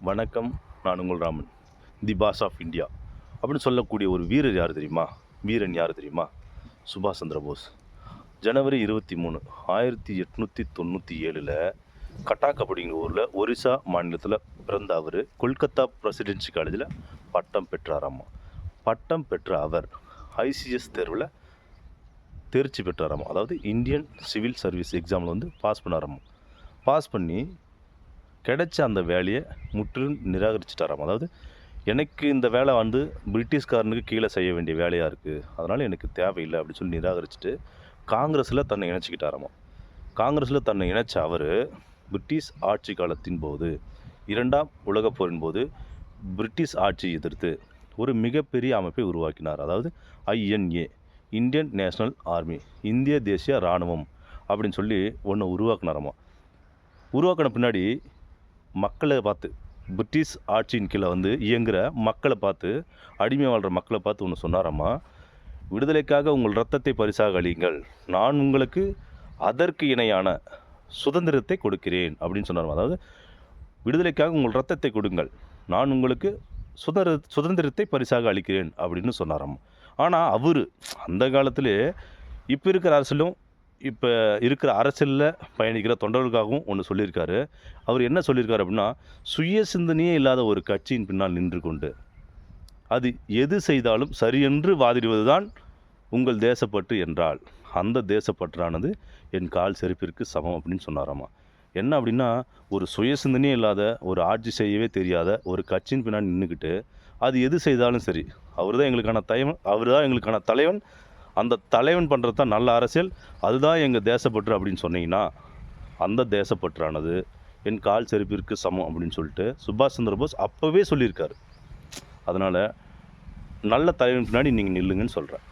வணக்கம். நான் உங்கள் ராமன். தி பாஸ் ஆஃப் இந்தியா அப்படின்னு சொல்லக்கூடிய ஒரு வீரர் யார் தெரியுமா? வீரன் யார் தெரியுமா? சுபாஷ் சந்திர போஸ். ஜனவரி 23, 1897 கட்டாக் அப்படிங்கிற ஊரில் ஒரிசா மாநிலத்தில் பிறந்த அவர் கொல்கத்தா பிரசிடென்சி காலேஜில் பட்டம் பெற்றாராமா. பட்டம் பெற்ற அவர் ஐசிஎஸ் தேர்வில் தேர்ச்சி பெற்றாராமா. அதாவது இந்தியன் சிவில் சர்வீஸ் எக்ஸாமில் பாஸ் பண்ணாராமா. பாஸ் பண்ணி கிடைச்ச அந்த வேலையை முற்றிலும் நிராகரிச்சிட்டாராம். அதாவது எனக்கு இந்த வேலை பிரிட்டிஷ்காரனுக்கு கீழே செய்ய வேண்டிய வேலையாக இருக்குது, அதனால் எனக்கு தேவையில்லை அப்படின்னு சொல்லி நிராகரிச்சுட்டு காங்கிரஸில் தன்னை இணைச்சிக்கிட்டாராமா. காங்கிரஸில் தன்னை இணைச்ச அவர் பிரிட்டிஷ் ஆட்சி காலத்தின் போது, இரண்டாம் உலகப் போரின் போது பிரிட்டிஷ் ஆட்சியை எதிர்த்து ஒரு மிகப்பெரிய அமைப்பை உருவாக்கினார். அதாவது ஐஎன்ஏ, இந்தியன் நேஷ்னல் ஆர்மி, இந்திய தேசிய இராணுவம் அப்படின்னு சொல்லி ஒன்று உருவாக்கினாராமா. உருவாக்கின பின்னாடி மக்களை பார்த்து, பிரிட்டிஷ் ஆட்சியின் கீழே இயங்குகிற மக்களை பார்த்து, அடிமை வாழ்கிற மக்களை பார்த்து ஒன்று சொன்னாராம்மா, விடுதலைக்காக உங்கள் இரத்தத்தை பரிசாக அளியுங்கள், நான் உங்களுக்கு அதற்கு இணையான சுதந்திரத்தை கொடுக்கிறேன் அப்படின்னு சொன்னாராம். அதாவது விடுதலைக்காக உங்கள் இரத்தத்தை கொடுங்கள், நான் உங்களுக்கு சுதந்திரத்தை பரிசாக அளிக்கிறேன் அப்படின்னு சொன்னாராம். ஆனால் அவர் அந்த காலத்திலே இப்போ இருக்கிற அரசியலில் பயணிக்கிற தொண்டர்களுக்காகவும் ஒன்று சொல்லியிருக்காரு. அவர் என்ன சொல்லியிருக்காரு அப்படின்னா, சுய சிந்தனையே இல்லாத ஒரு கட்சியின் பின்னால் நின்று கொண்டு அது எது செய்தாலும் சரியென்று வாதிடுவது தான் உங்கள் தேசப்பற்று என்றால், அந்த தேசப்பற்றானது என் கால் செருப்பிற்கு சமம் அப்படின்னு சொன்னாராமா. என்ன அப்படின்னா, ஒரு சுய சிந்தனையே இல்லாத, ஒரு ஆட்சி செய்யவே தெரியாத ஒரு கட்சியின் பின்னாடி நின்றுக்கிட்டு அது எது செய்தாலும் சரி, அவர் தான் எங்களுக்கான தலைவன், அந்த தலைவன் பண்ணுறது தான் நல்ல அரசியல், அதுதான் எங்கள் தேசப்பற்று அப்படின்னு சொன்னீங்கன்னா, அந்த தேசப்பற்றானது என் கால் செருப்பிற்கு சமம் அப்படின்னு சொல்லிட்டு சுபாஷ் சந்திர போஸ் அப்போவே சொல்லியிருக்காரு. அதனால் நல்ல தலைவன் பின்னாடி நீங்கள் நில்லுங்கன்னு சொல்கிறேன்.